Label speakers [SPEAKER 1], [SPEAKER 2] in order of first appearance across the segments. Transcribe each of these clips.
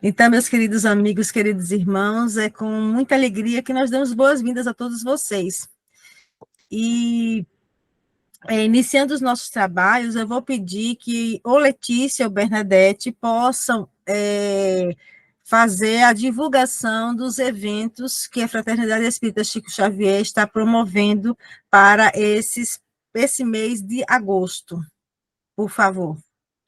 [SPEAKER 1] Então, meus queridos amigos, queridos irmãos, é com muita alegria que nós damos boas-vindas a todos vocês. E, iniciando os nossos trabalhos, eu vou pedir que ou Letícia ou Bernadette possam fazer a divulgação dos eventos que a Fraternidade Espírita Chico Xavier está promovendo para esse mês de agosto. Por favor.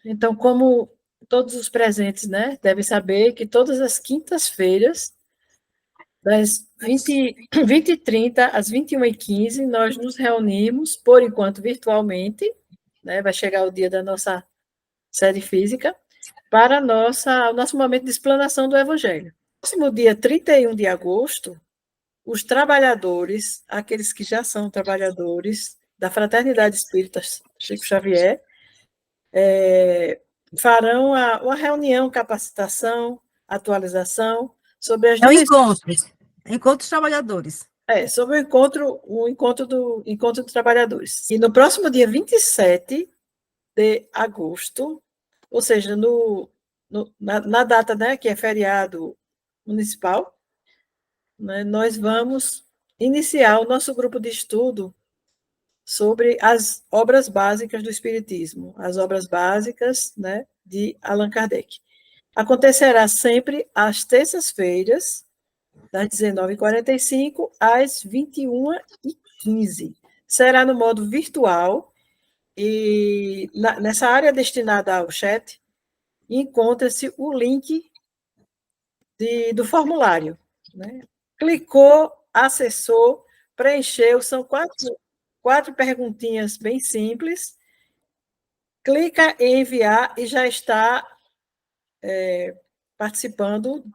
[SPEAKER 2] Então, como todos os presentes, né, devem saber que todas as quintas-feiras, das 20h30 às 21h15, nós nos reunimos, por enquanto virtualmente, né, vai chegar o dia da nossa sede física, para o nosso momento de explanação do Evangelho. No próximo dia 31 de agosto, os trabalhadores, aqueles que já são trabalhadores da Fraternidade Espírita Chico Xavier, farão uma reunião, capacitação, atualização sobre as
[SPEAKER 1] dimensões. Encontro dos trabalhadores.
[SPEAKER 2] Sobre o encontro dos trabalhadores. E no próximo dia 27 de agosto, ou seja, na data, né, que é feriado municipal, né, nós vamos iniciar o nosso grupo de estudo sobre as obras básicas do Espiritismo, as obras básicas, né, de Allan Kardec. Acontecerá sempre às terças-feiras, das 19h45 às 21h15. Será no modo virtual e nessa área destinada ao chat encontra-se o link do formulário. Né? Clicou, acessou, preencheu, são quatro perguntinhas bem simples. Clica em enviar e já está participando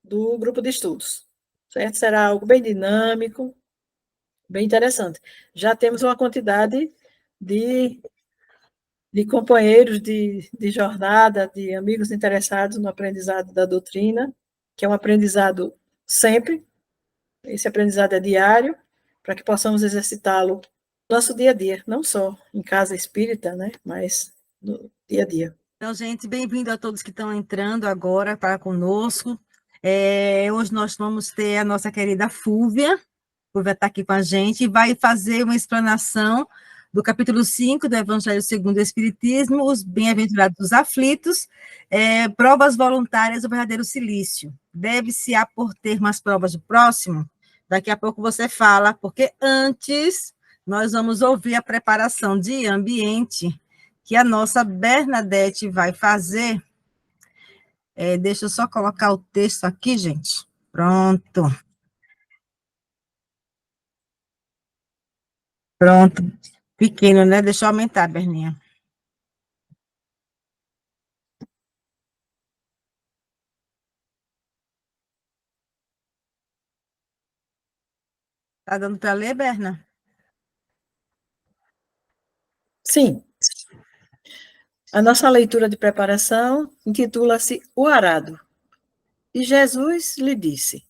[SPEAKER 2] do grupo de estudos. Certo? Será algo bem dinâmico, bem interessante. Já temos uma quantidade de companheiros de jornada, de amigos interessados no aprendizado da doutrina, que é um aprendizado sempre, esse aprendizado é diário, para que possamos exercitá-lo no nosso dia a dia, não só em casa espírita, né, mas no dia a dia.
[SPEAKER 1] Então, gente, bem-vindo a todos que estão entrando agora para conosco. Hoje nós vamos ter a nossa querida Fúvia está aqui com a gente e vai fazer uma explanação do capítulo 5 do Evangelho segundo o Espiritismo, os bem-aventurados aflitos, provas voluntárias do verdadeiro silício. Deve-se há por ter umas provas do próximo? Daqui a pouco você fala, porque antes nós vamos ouvir a preparação de ambiente que a nossa Bernadette vai fazer. Deixa eu só colocar o texto aqui, gente. Pronto. Pronto. Pequeno, né? Deixa eu aumentar, Berninha. Tá dando para ler, Berna?
[SPEAKER 2] Sim. A nossa leitura de preparação intitula-se O Arado. E Jesus lhe disse: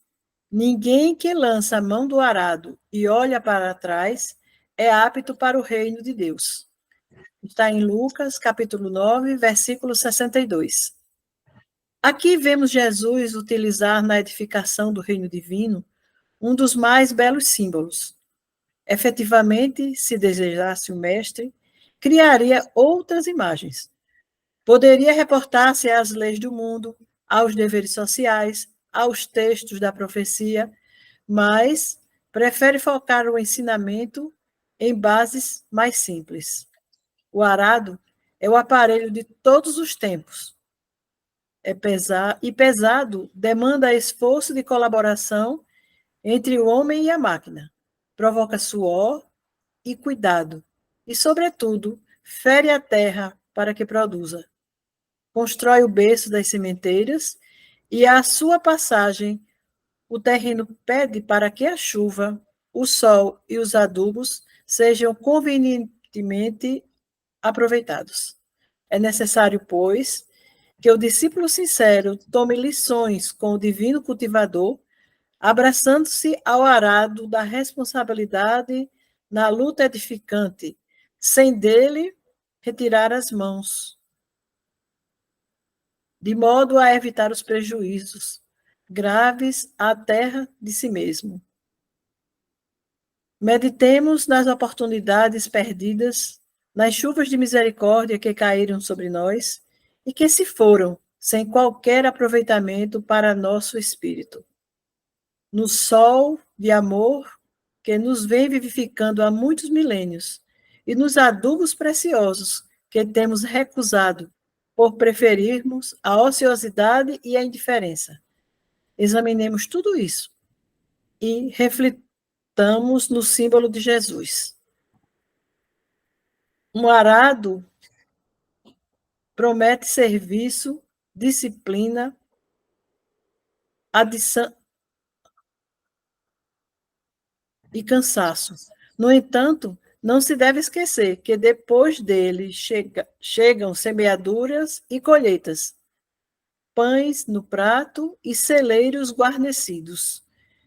[SPEAKER 2] ninguém que lança a mão do arado e olha para trás é apto para o reino de Deus. Está em Lucas, capítulo 9, versículo 62. Aqui vemos Jesus utilizar na edificação do reino divino um dos mais belos símbolos. Efetivamente, se desejasse o mestre, criaria outras imagens. Poderia reportar-se às leis do mundo, aos deveres sociais, aos textos da profecia, mas prefere focar o ensinamento em bases mais simples. O arado é o aparelho de todos os tempos. Pesado demanda esforço de colaboração entre o homem e a máquina. Provoca suor e cuidado. E, sobretudo, fere a terra para que produza. Constrói o berço das sementeiras e, à sua passagem, o terreno pede para que a chuva, o sol e os adubos sejam convenientemente aproveitados. É necessário, pois, que o discípulo sincero tome lições com o divino cultivador, abraçando-se ao arado da responsabilidade na luta edificante, sem dele retirar as mãos. de modo a evitar os prejuízos graves à terra de si mesmo. Meditemos nas oportunidades perdidas, nas chuvas de misericórdia que caíram sobre nós e que se foram sem qualquer aproveitamento para nosso espírito. No sol de amor que nos vem vivificando há muitos milênios e nos adubos preciosos que temos recusado por preferirmos a ociosidade e a indiferença. Examinemos tudo isso e reflitamos no símbolo de Jesus. Um arado promete serviço, disciplina, adição e cansaço. No entanto, não se deve esquecer que depois dele chegam semeaduras e colheitas, pães no prato e celeiros guarnecidos.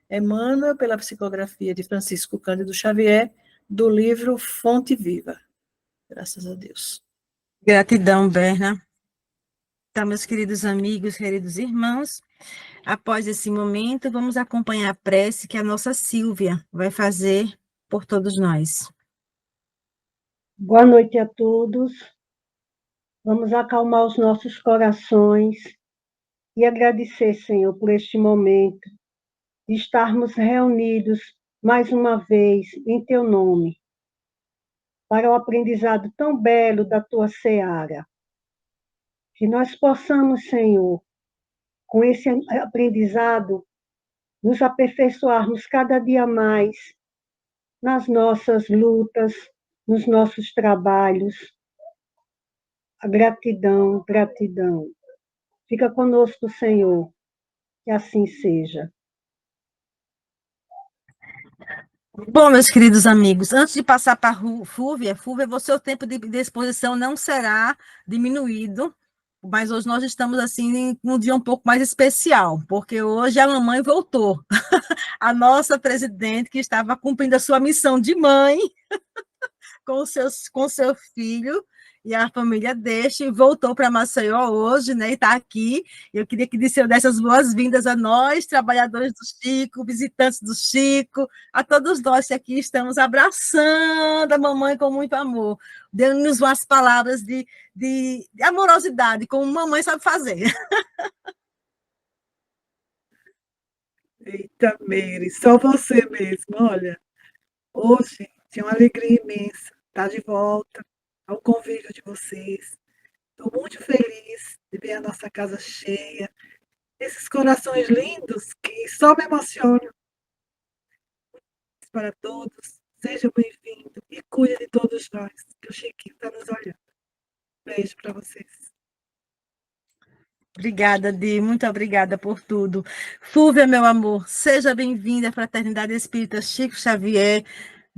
[SPEAKER 2] Emmanuel, pela psicografia de Francisco Cândido Xavier, do livro Fonte Viva. Graças a Deus.
[SPEAKER 1] Gratidão, Berna. Então, meus queridos amigos, queridos irmãos, após esse momento, vamos acompanhar a prece que a nossa Sílvia vai fazer por todos nós.
[SPEAKER 3] Boa noite a todos. Vamos acalmar os nossos corações e agradecer, Senhor, por este momento de estarmos reunidos mais uma vez em Teu nome, para o aprendizado tão belo da Tua seara. Que nós possamos, Senhor, com esse aprendizado, nos aperfeiçoarmos cada dia mais nas nossas lutas, nos nossos trabalhos. A gratidão, gratidão. Fica conosco, Senhor, que assim seja.
[SPEAKER 1] Bom, meus queridos amigos, antes de passar para a Fúvia, o seu tempo de exposição não será diminuído, mas hoje nós estamos assim num dia um pouco mais especial, porque hoje a mamãe voltou, a nossa presidente que estava cumprindo a sua missão de mãe com seu filho e a família deste, voltou para Maceió hoje, né, e está aqui. Eu queria que desse as boas-vindas a nós, trabalhadores do Chico, visitantes do Chico, a todos nós que aqui estamos abraçando a mamãe com muito amor, dando-nos umas palavras de amorosidade, como mamãe sabe fazer.
[SPEAKER 4] Eita, Meire, só você mesmo, olha. Hoje tinha uma alegria imensa estar de volta ao convívio de vocês. Estou muito feliz de ver a nossa casa cheia, esses corações lindos que só me emocionam. Para todos, seja bem-vindo e cuide de todos nós, que o Chiquinho está nos olhando. Beijo para vocês.
[SPEAKER 1] Obrigada, Di, muito obrigada por tudo. Fúvia, meu amor, seja bem-vinda à Fraternidade Espírita Chico Xavier.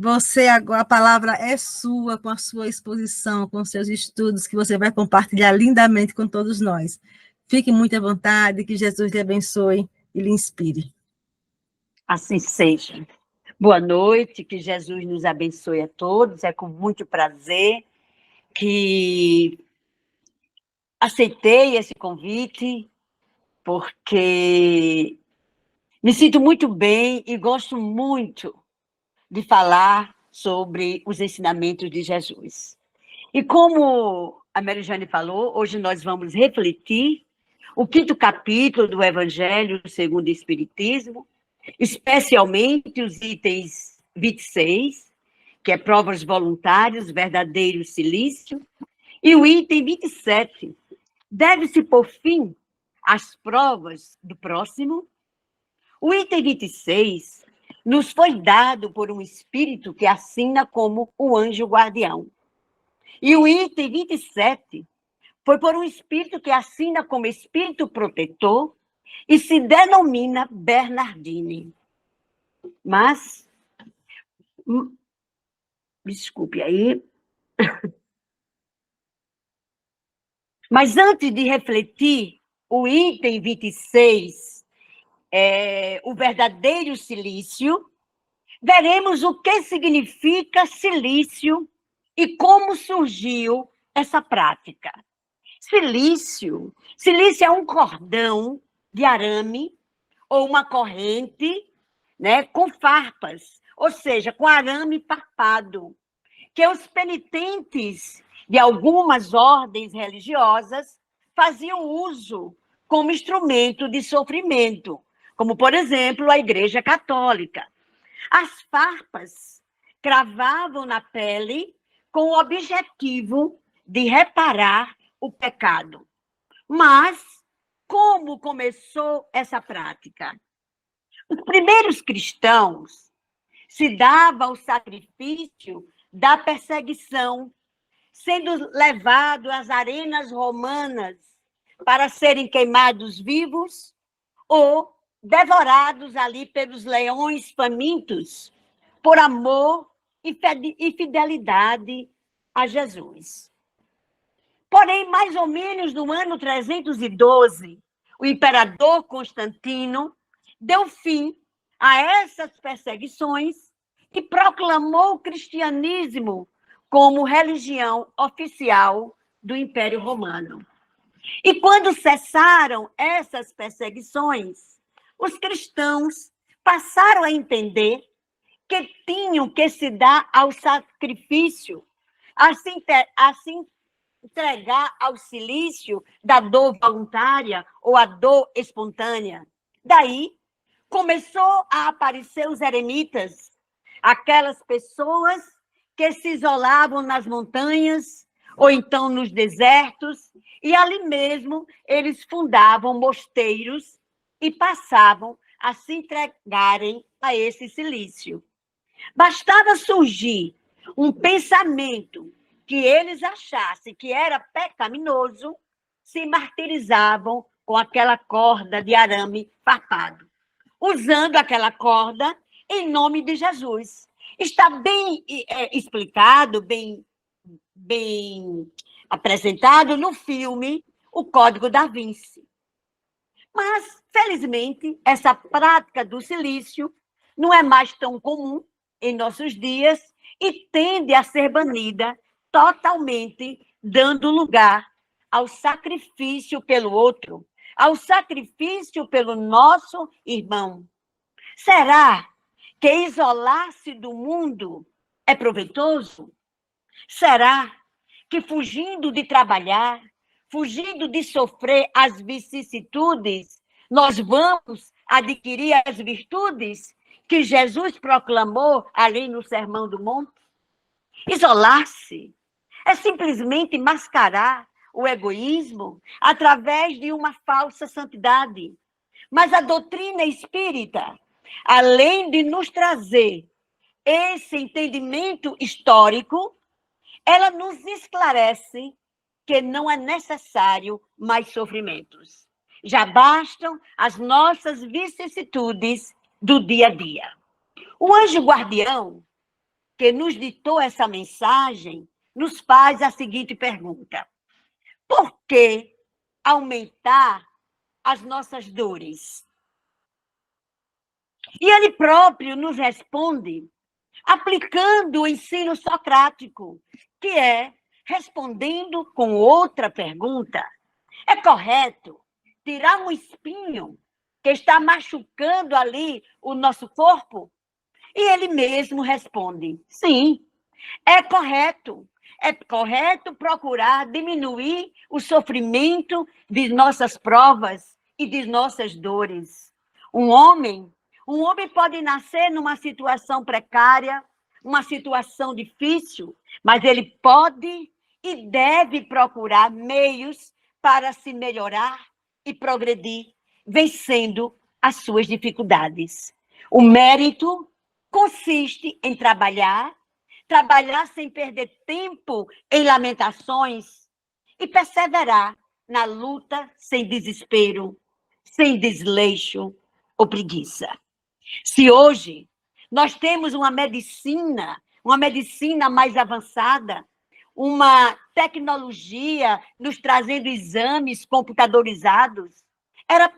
[SPEAKER 1] Você agora, a palavra é sua, com a sua exposição, com seus estudos, que você vai compartilhar lindamente com todos nós. Fique muito à vontade, que Jesus lhe abençoe e lhe inspire.
[SPEAKER 5] Assim seja. Boa noite, que Jesus nos abençoe a todos. É com muito prazer que aceitei esse convite, porque me sinto muito bem e gosto muito de falar sobre os ensinamentos de Jesus. E como a Mary Jane falou, hoje nós vamos refletir o 5º capítulo do Evangelho segundo o Espiritismo, especialmente os itens 26, que é provas voluntárias, verdadeiro silício, e o item 27, deve-se pôr fim às provas do próximo. O item 26 nos foi dado por um espírito que assina como o anjo guardião. E o item 27 foi por um espírito que assina como espírito protetor e se denomina Bernardine. Mas, desculpe aí. Mas antes de refletir o item 26, o verdadeiro silício, veremos o que significa silício e como surgiu essa prática. Silício. Silício é um cordão de arame ou uma corrente, né, com farpas, ou seja, com arame farpado, que os penitentes de algumas ordens religiosas faziam uso como instrumento de sofrimento, como, por exemplo, a Igreja Católica. As farpas cravavam na pele com o objetivo de reparar o pecado. Mas como começou essa prática? Os primeiros cristãos se davam ao sacrifício da perseguição, sendo levados às arenas romanas para serem queimados vivos ou devorados ali pelos leões famintos, por amor e fidelidade a Jesus. Porém, mais ou menos no ano 312, o imperador Constantino deu fim a essas perseguições e proclamou o cristianismo como religião oficial do Império Romano. E quando cessaram essas perseguições, os cristãos passaram a entender que tinham que se dar ao sacrifício, a se entregar ao silício da dor voluntária ou a dor espontânea. Daí, começou a aparecer os eremitas, aquelas pessoas que se isolavam nas montanhas ou então nos desertos, e ali mesmo eles fundavam mosteiros e passavam a se entregarem a esse silício. Bastava surgir um pensamento que eles achassem que era pecaminoso, se martirizavam com aquela corda de arame farpado, usando aquela corda em nome de Jesus. Está bem explicado, bem apresentado no filme O Código da Vinci. Mas, felizmente, essa prática do silício não é mais tão comum em nossos dias e tende a ser banida totalmente, dando lugar ao sacrifício pelo outro, ao sacrifício pelo nosso irmão. Será que isolar-se do mundo é proveitoso? Será que fugindo de trabalhar, fugindo de sofrer as vicissitudes, nós vamos adquirir as virtudes que Jesus proclamou ali no Sermão do Monte? Isolar-se é simplesmente mascarar o egoísmo através de uma falsa santidade. Mas a doutrina espírita, além de nos trazer esse entendimento histórico, ela nos esclarece que não é necessário mais sofrimentos. Já bastam as nossas vicissitudes do dia a dia. O anjo guardião, que nos ditou essa mensagem, nos faz a seguinte pergunta: por que aumentar as nossas dores? E ele próprio nos responde aplicando o ensino socrático, que é respondendo com outra pergunta. É correto tirar um espinho que está machucando ali o nosso corpo? E ele mesmo responde: sim, é correto. É correto procurar diminuir o sofrimento de nossas provas e de nossas dores. Um homem pode nascer numa situação precária, uma situação difícil, mas ele pode e deve procurar meios para se melhorar e progredir, vencendo as suas dificuldades. O mérito consiste em trabalhar sem perder tempo em lamentações e perseverar na luta sem desespero, sem desleixo ou preguiça. Se hoje nós temos uma medicina mais avançada, uma tecnologia nos trazendo exames computadorizados,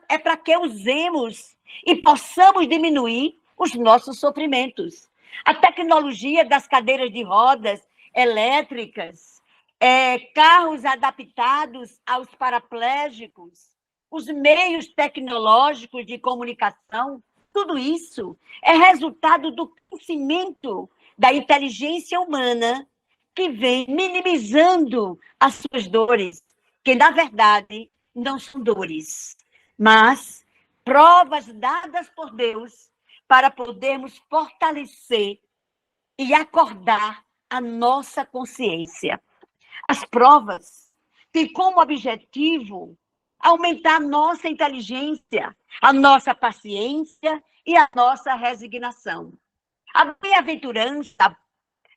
[SPEAKER 5] é para que usemos e possamos diminuir os nossos sofrimentos. A tecnologia das cadeiras de rodas elétricas carros adaptados aos paraplégicos, os meios tecnológicos de comunicação, tudo isso é resultado do crescimento da inteligência humana que vem minimizando as suas dores, que, na verdade, não são dores, mas provas dadas por Deus para podermos fortalecer e acordar a nossa consciência. As provas têm como objetivo aumentar a nossa inteligência, a nossa paciência e a nossa resignação. A bem-aventurança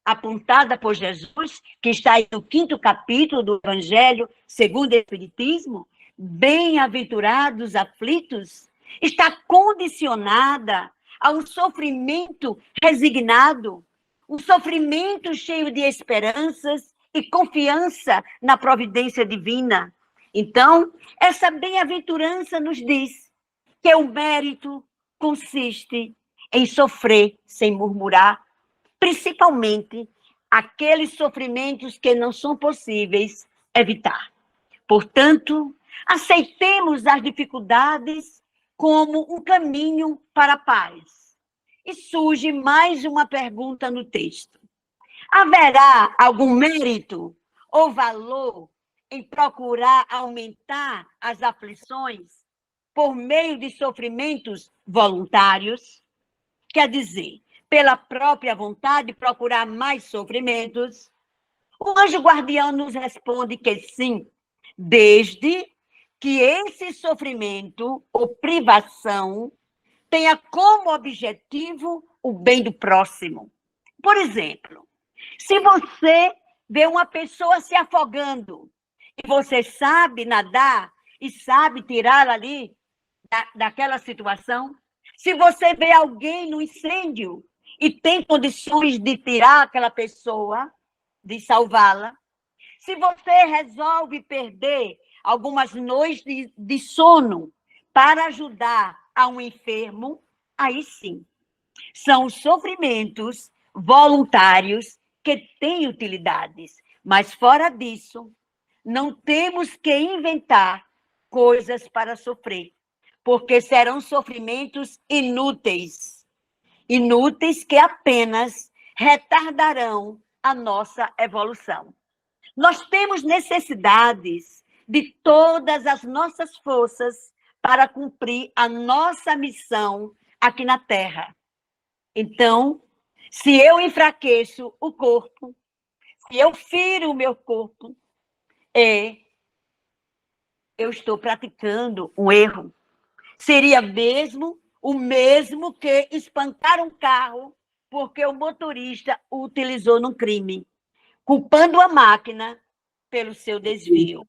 [SPEAKER 5] apontada por Jesus, que está aí no 5º capítulo do Evangelho segundo o Espiritismo, bem-aventurados aflitos, está condicionada a um sofrimento resignado, um sofrimento cheio de esperanças e confiança na providência divina. Então, essa bem-aventurança nos diz que o mérito consiste em sofrer sem murmurar, principalmente aqueles sofrimentos que não são possíveis evitar. Portanto, aceitemos as dificuldades como um caminho para a paz. E surge mais uma pergunta no texto. Haverá algum mérito ou valor em procurar aumentar as aflições por meio de sofrimentos voluntários? Quer dizer, pela própria vontade de procurar mais sofrimentos? O anjo guardião nos responde que sim, desde que esse sofrimento ou privação tenha como objetivo o bem do próximo. Por exemplo, se você vê uma pessoa se afogando e você sabe nadar e sabe tirá-la ali daquela situação, se você vê alguém no incêndio e tem condições de tirar aquela pessoa, de salvá-la, se você resolve perder algumas noites de sono para ajudar a um enfermo, aí sim, são os sofrimentos voluntários que têm utilidades. Mas fora disso, não temos que inventar coisas para sofrer, porque serão sofrimentos inúteis, inúteis que apenas retardarão a nossa evolução. Nós temos necessidades de todas as nossas forças para cumprir a nossa missão aqui na Terra. Então, se eu enfraqueço o corpo, se eu firo o meu corpo, eu estou praticando um erro. Seria mesmo o mesmo que espancar um carro porque o motorista o utilizou num crime, culpando a máquina pelo seu desvio.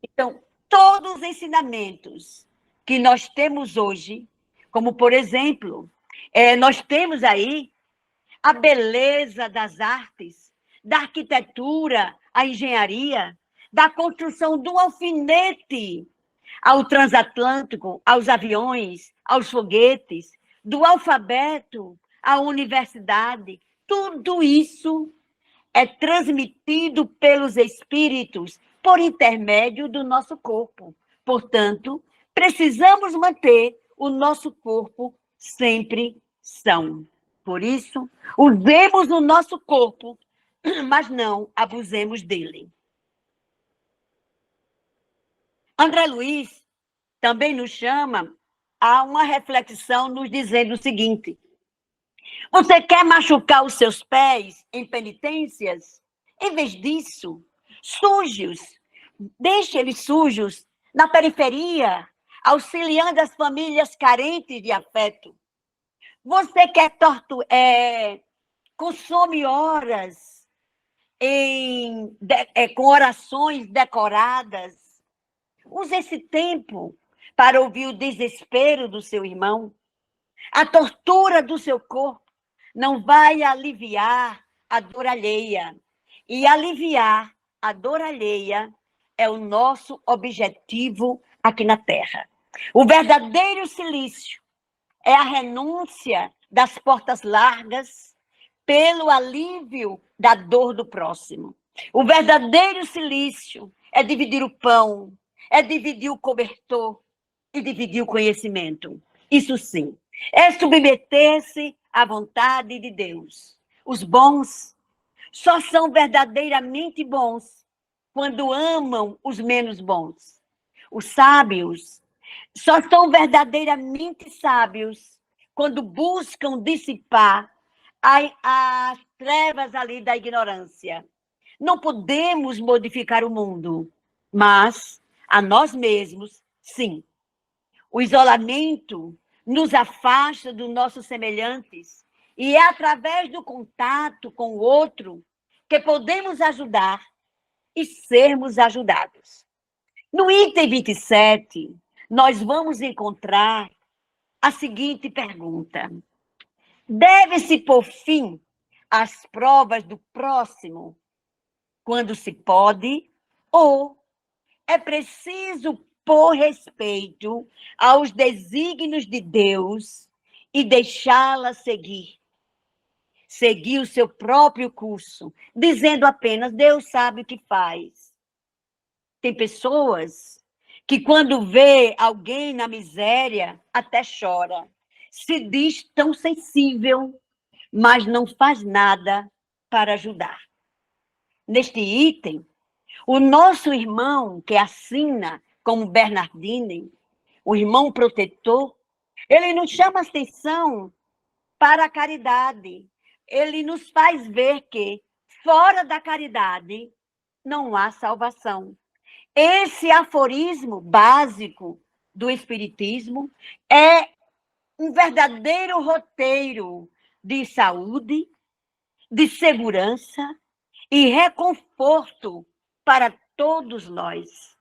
[SPEAKER 5] Então, todos os ensinamentos que nós temos hoje, como, por exemplo, nós temos aí a beleza das artes, da arquitetura, a engenharia, da construção do alfinete ao transatlântico, aos aviões, aos foguetes, do alfabeto à universidade. Tudo isso é transmitido pelos espíritos por intermédio do nosso corpo. Portanto, precisamos manter o nosso corpo sempre são. Por isso, usemos o nosso corpo, mas não abusemos dele. André Luiz também nos chama a uma reflexão nos dizendo o seguinte: você quer machucar os seus pés em penitências? Em vez disso, suje-os, deixe eles sujos na periferia, auxiliando as famílias carentes de afeto. Você quer consome horas com orações decoradas. Use esse tempo para ouvir o desespero do seu irmão. A tortura do seu corpo não vai aliviar a dor alheia. E aliviar a dor alheia é o nosso objetivo aqui na Terra. O verdadeiro silício é a renúncia das portas largas pelo alívio da dor do próximo. O verdadeiro silício é dividir o pão, é dividir o cobertor e dividir o conhecimento. Isso sim, é submeter-se à vontade de Deus. Os bons só são verdadeiramente bons quando amam os menos bons. Os sábios só são verdadeiramente sábios quando buscam dissipar as trevas ali da ignorância. Não podemos modificar o mundo, mas a nós mesmos, sim. O isolamento nos afasta dos nossos semelhantes e é através do contato com o outro que podemos ajudar e sermos ajudados. No item 27, nós vamos encontrar a seguinte pergunta: deve-se pôr fim às provas do próximo quando se pode, ou é preciso pôr respeito aos desígnios de Deus e deixá-la seguir o seu próprio curso, dizendo apenas: Deus sabe o que faz. Tem pessoas que, quando vê alguém na miséria, até chora. Se diz tão sensível, mas não faz nada para ajudar. Neste item, o nosso irmão, que assina como Bernardini, o irmão protetor, ele nos chama atenção para a caridade. Ele nos faz ver que, fora da caridade, não há salvação. Esse aforismo básico do Espiritismo é um verdadeiro roteiro de saúde, de segurança e reconforto para todos nós.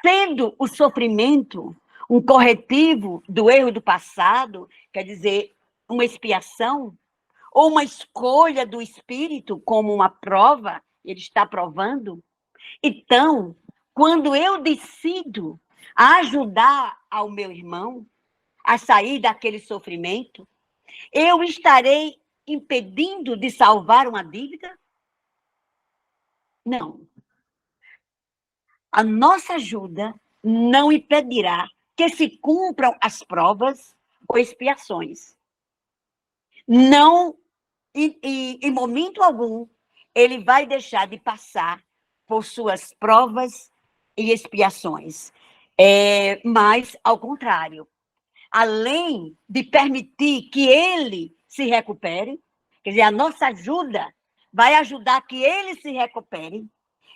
[SPEAKER 5] Sendo o sofrimento um corretivo do erro do passado, quer dizer, uma expiação, ou uma escolha do espírito como uma prova, ele está provando. Então, quando eu decido ajudar ao meu irmão a sair daquele sofrimento, eu estarei impedindo de salvar uma dívida? Não. A nossa ajuda não impedirá que se cumpram as provas ou expiações. Não, em momento algum, ele vai deixar de passar por suas provas e expiações. Mas, ao contrário, além de permitir que ele se recupere, quer dizer, a nossa ajuda vai ajudar que ele se recupere,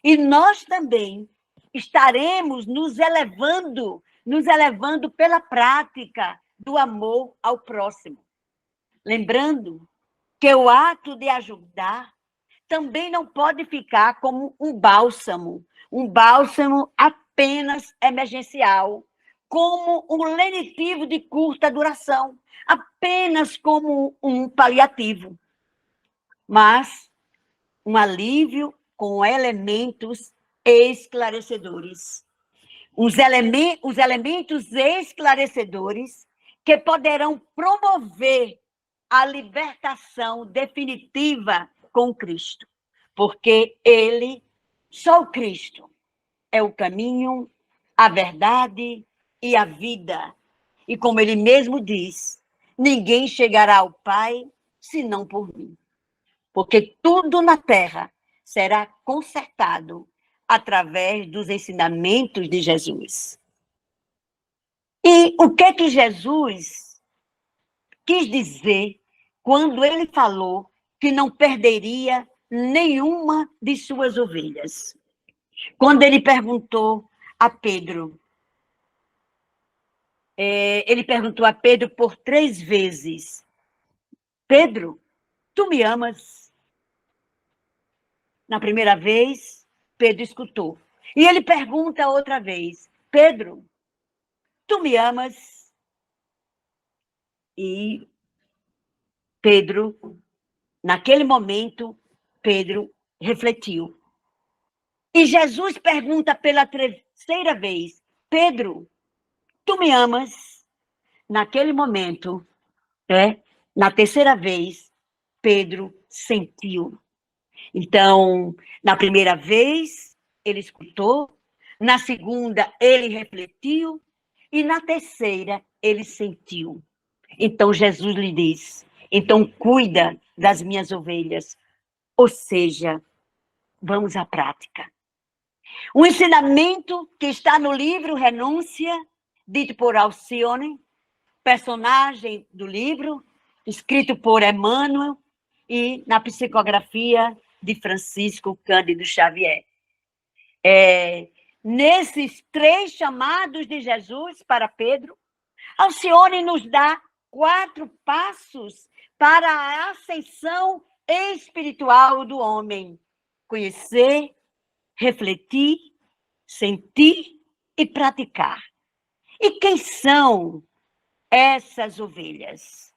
[SPEAKER 5] e nós também estaremos nos elevando pela prática do amor ao próximo. Lembrando que o ato de ajudar também não pode ficar como um bálsamo apenas emergencial, como um lenitivo de curta duração, apenas como um paliativo, mas um alívio com elementos esclarecedores. Os elementos esclarecedores que poderão promover a libertação definitiva com Cristo, porque ele, só o Cristo, é o caminho, a verdade e a vida. E como ele mesmo diz, ninguém chegará ao Pai senão por mim. Porque tudo na terra será consertado através dos ensinamentos de Jesus. E o que Jesus quis dizer quando ele falou que não perderia nenhuma de suas ovelhas? Quando ele perguntou a Pedro, ele perguntou a Pedro por 3 vezes: Pedro, tu me amas? Na primeira vez, Pedro escutou. E ele pergunta outra vez: Pedro, tu me amas? E Pedro, naquele momento, Pedro refletiu. E Jesus pergunta pela 3ª vez: Pedro, tu me amas? Naquele momento, na 3ª vez, Pedro sentiu. Então, na primeira vez, ele escutou, na segunda, ele refletiu, e na terceira, ele sentiu. Então, Jesus lhe diz: então, cuida das minhas ovelhas. Ou seja, vamos à prática. Um ensinamento que está no livro Renúncia, dito por Alcione, personagem do livro, escrito por Emmanuel, e na psicografia de Francisco Cândido Xavier. Nesses 3 chamados de Jesus para Pedro, Alcione nos dá 4 passos para a ascensão espiritual do homem: conhecer, refletir, sentir e praticar. E quem são essas ovelhas?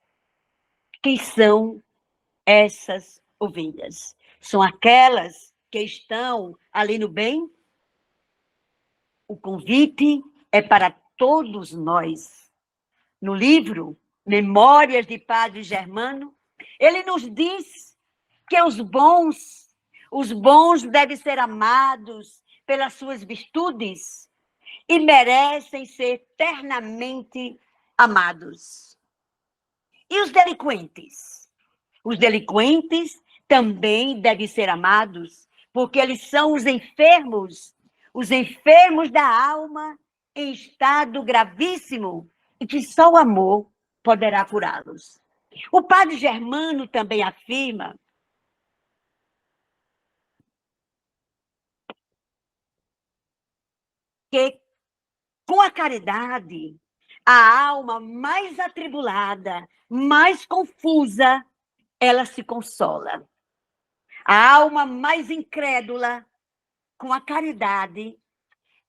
[SPEAKER 5] Quem são essas ovelhas? São aquelas que estão ali no bem? O convite é para todos nós. No livro Memórias de Padre Germano, ele nos diz que os bons devem ser amados pelas suas virtudes e merecem ser eternamente amados. E os delinquentes? Os delinquentes também devem ser amados, porque eles são os enfermos da alma em estado gravíssimo e que só o amor poderá curá-los. O padre Germano também afirma que, com a caridade, a alma mais atribulada, mais confusa, ela se consola. A alma mais incrédula, com a caridade,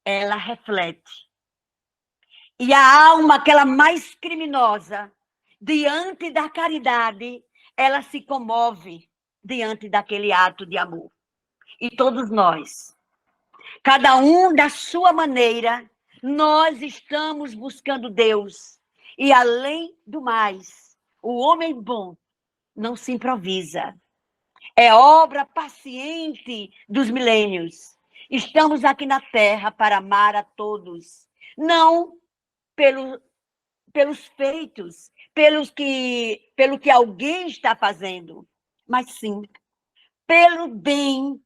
[SPEAKER 5] ela reflete. E a alma, aquela mais criminosa, diante da caridade, ela se comove diante daquele ato de amor. E todos nós, cada um da sua maneira, nós estamos buscando Deus. E, além do mais, o homem bom não se improvisa. É obra paciente dos milênios. Estamos aqui na Terra para amar a todos. Não pelos feitos, pelo que alguém está fazendo, mas sim pelo bem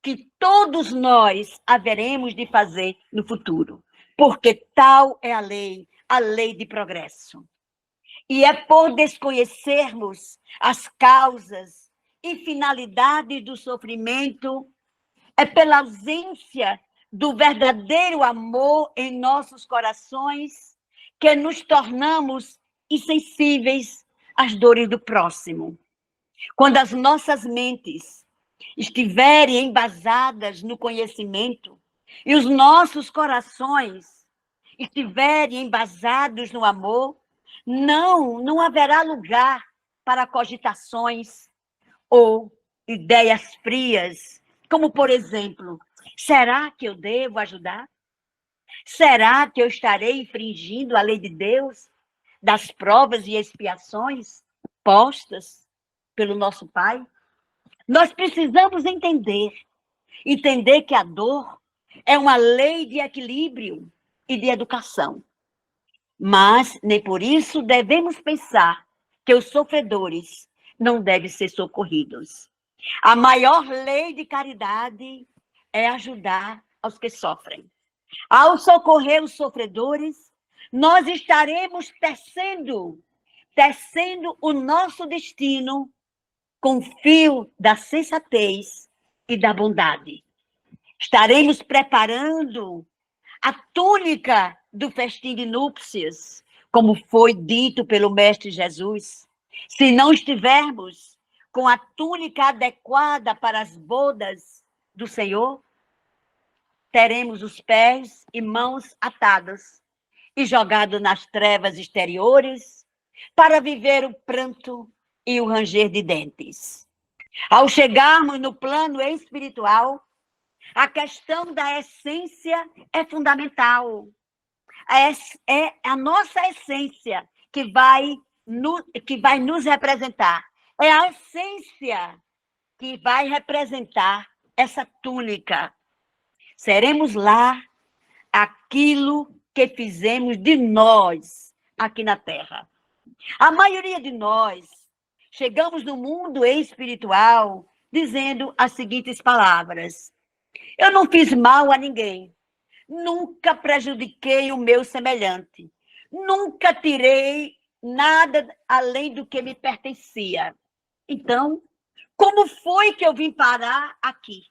[SPEAKER 5] que todos nós haveremos de fazer no futuro, porque tal é a lei de progresso. E é por desconhecermos as causas e finalidades do sofrimento, é pela ausência do verdadeiro amor em nossos corações que nos tornamos insensíveis às dores do próximo. Quando as nossas mentes estiverem embasadas no conhecimento e os nossos corações estiverem embasados no amor, não haverá lugar para cogitações ou ideias frias, como, por exemplo, será que eu devo ajudar? Será que eu estarei infringindo a lei de Deus, das provas e expiações postas pelo nosso Pai? Nós precisamos entender que a dor é uma lei de equilíbrio e de educação. Mas nem por isso devemos pensar que os sofredores não devem ser socorridos. A maior lei de caridade é ajudar aos que sofrem. Ao socorrer os sofredores, nós estaremos tecendo o nosso destino com o fio da sensatez e da bondade. Estaremos preparando a túnica do festim de núpcias, como foi dito pelo Mestre Jesus. Se não estivermos com a túnica adequada para as bodas do Senhor, teremos os pés e mãos atados e jogados nas trevas exteriores para viver o pranto e o ranger de dentes. Ao chegarmos no plano espiritual, a questão da essência é fundamental. É a nossa essência que vai nos representar. É a essência que vai representar essa túnica. Seremos lá aquilo que fizemos de nós aqui na Terra. A maioria de nós chegamos no mundo espiritual dizendo as seguintes palavras: eu não fiz mal a ninguém, nunca prejudiquei o meu semelhante, nunca tirei nada além do que me pertencia. Então, como foi que eu vim parar aqui?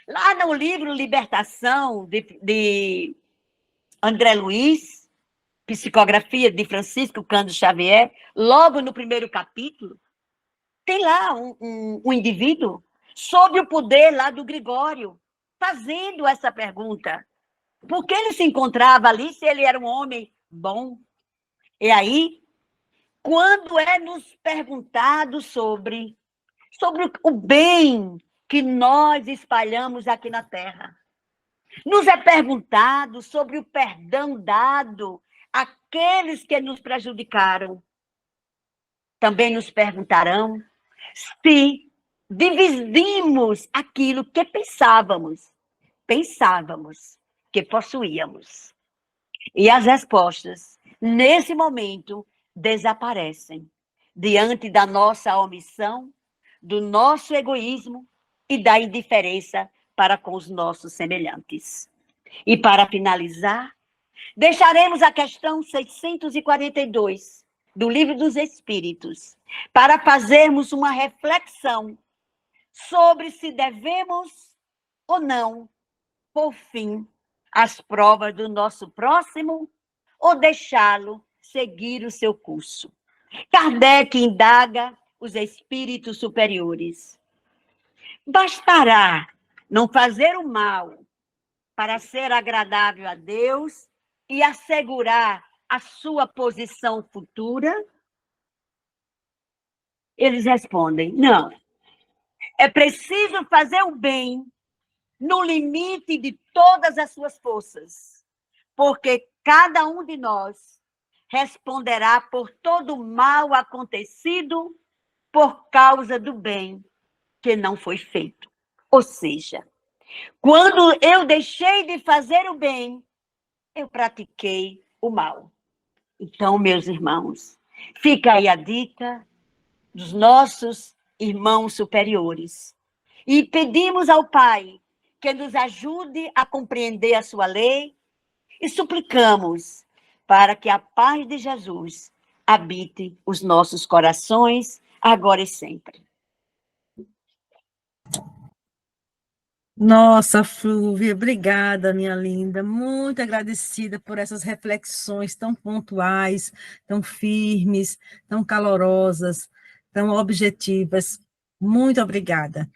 [SPEAKER 5] Lá no livro Libertação, de André Luiz, Psicografia de Francisco Cândido Xavier, logo no primeiro capítulo, tem lá um indivíduo sob o poder lá do Gregório, fazendo essa pergunta. Por que ele se encontrava ali se ele era um homem bom? E aí, quando é nos perguntado sobre o bem que nós espalhamos aqui na Terra, nos é perguntado sobre o perdão dado àqueles que nos prejudicaram. Também nos perguntarão se dividimos aquilo que pensávamos que possuíamos. E as respostas, nesse momento, desaparecem diante da nossa omissão, do nosso egoísmo e da indiferença para com os nossos semelhantes. E para finalizar, deixaremos a questão 642 do Livro dos Espíritos para fazermos uma reflexão sobre se devemos ou não por fim às provas do nosso próximo ou deixá-lo seguir o seu curso. Kardec indaga os espíritos superiores: bastará não fazer o mal para ser agradável a Deus e assegurar a sua posição futura? Eles respondem: não. É preciso fazer o bem no limite de todas as suas forças, porque cada um de nós responderá por todo o mal acontecido por causa do bem que não foi feito. Ou seja, quando eu deixei de fazer o bem, eu pratiquei o mal. Então, meus irmãos, fica aí a dica dos nossos irmãos superiores. E pedimos ao Pai que nos ajude a compreender a sua lei e suplicamos para que a paz de Jesus habite os nossos corações, agora e sempre.
[SPEAKER 1] Nossa, Flúvia, obrigada, minha linda. Muito agradecida por essas reflexões tão pontuais, tão firmes, tão calorosas, tão objetivas. Muito obrigada.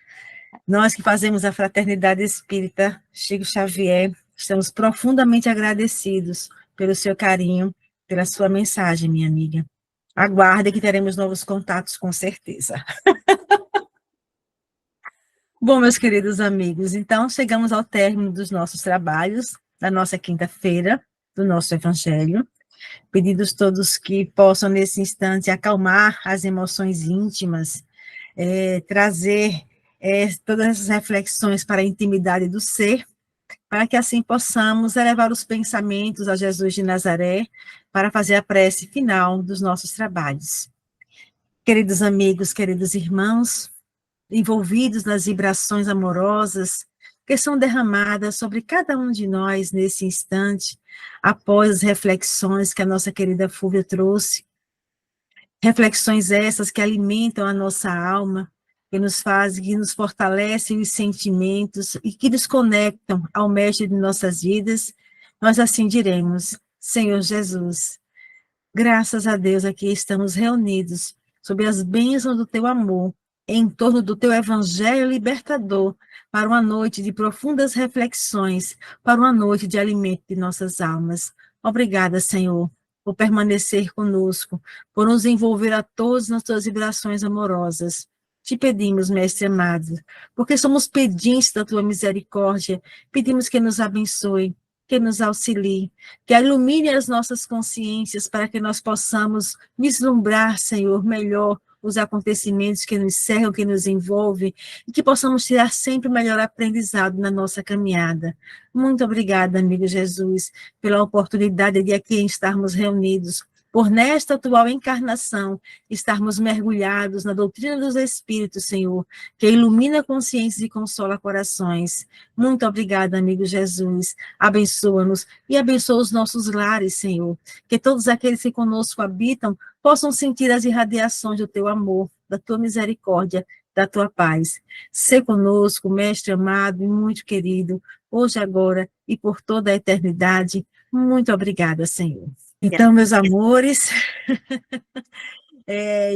[SPEAKER 1] Nós que fazemos a Fraternidade Espírita Chico Xavier, estamos profundamente agradecidos pelo seu carinho, pela sua mensagem, minha amiga. Aguarde que teremos novos contatos, com certeza. Bom, meus queridos amigos, então chegamos ao término dos nossos trabalhos, da nossa quinta-feira, do nosso Evangelho. Pedimos todos que possam, nesse instante, acalmar as emoções íntimas, trazer todas essas reflexões para a intimidade do ser, para que assim possamos elevar os pensamentos a Jesus de Nazaré, para fazer a prece final dos nossos trabalhos. Queridos amigos, queridos irmãos, envolvidos nas vibrações amorosas que são derramadas sobre cada um de nós nesse instante, após as reflexões que a nossa querida Fúvia trouxe, reflexões essas que alimentam a nossa alma, que nos fazem, que nos fortalecem os sentimentos e que nos conectam ao Mestre de nossas vidas, nós assim diremos: Senhor Jesus, graças a Deus aqui estamos reunidos sob as bênçãos do teu amor, em torno do teu evangelho libertador, para uma noite de profundas reflexões, para uma noite de alimento de nossas almas. Obrigada, Senhor, por permanecer conosco, por nos envolver a todos nas tuas vibrações amorosas. Te pedimos, Mestre amado, porque somos pedintes da tua misericórdia, pedimos que nos abençoe, que nos auxilie, que ilumine as nossas consciências para que nós possamos vislumbrar, Senhor, melhor os acontecimentos que nos cercam, que nos envolvem, e que possamos tirar sempre o melhor aprendizado na nossa caminhada. Muito obrigada, amigo Jesus, pela oportunidade de aqui estarmos reunidos, por nesta atual encarnação, estarmos mergulhados na doutrina dos Espíritos, Senhor, que ilumina consciências e consola corações. Muito obrigada, amigo Jesus. Abençoa-nos e abençoa os nossos lares, Senhor. Que todos aqueles que conosco habitam possam sentir as irradiações do teu amor, da tua misericórdia, da tua paz. Sê conosco, Mestre amado e muito querido, hoje, agora e por toda a eternidade. Muito obrigada, Senhor. Então, meus amores,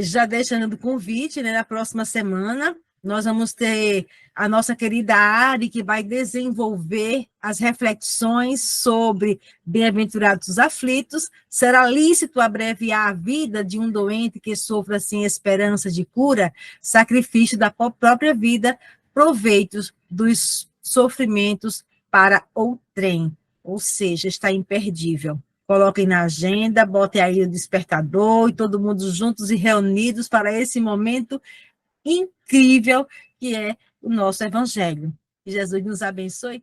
[SPEAKER 1] já deixando o convite, né, na próxima semana, nós vamos ter a nossa querida Ari, que vai desenvolver as reflexões sobre bem-aventurados os aflitos. Será lícito abreviar a vida de um doente que sofra sem esperança de cura, sacrifício da própria vida, proveitos dos sofrimentos para outrem, ou seja, está imperdível. Coloquem na agenda, botem aí o despertador e todo mundo juntos e reunidos para esse momento incrível que é o nosso Evangelho. Que Jesus nos abençoe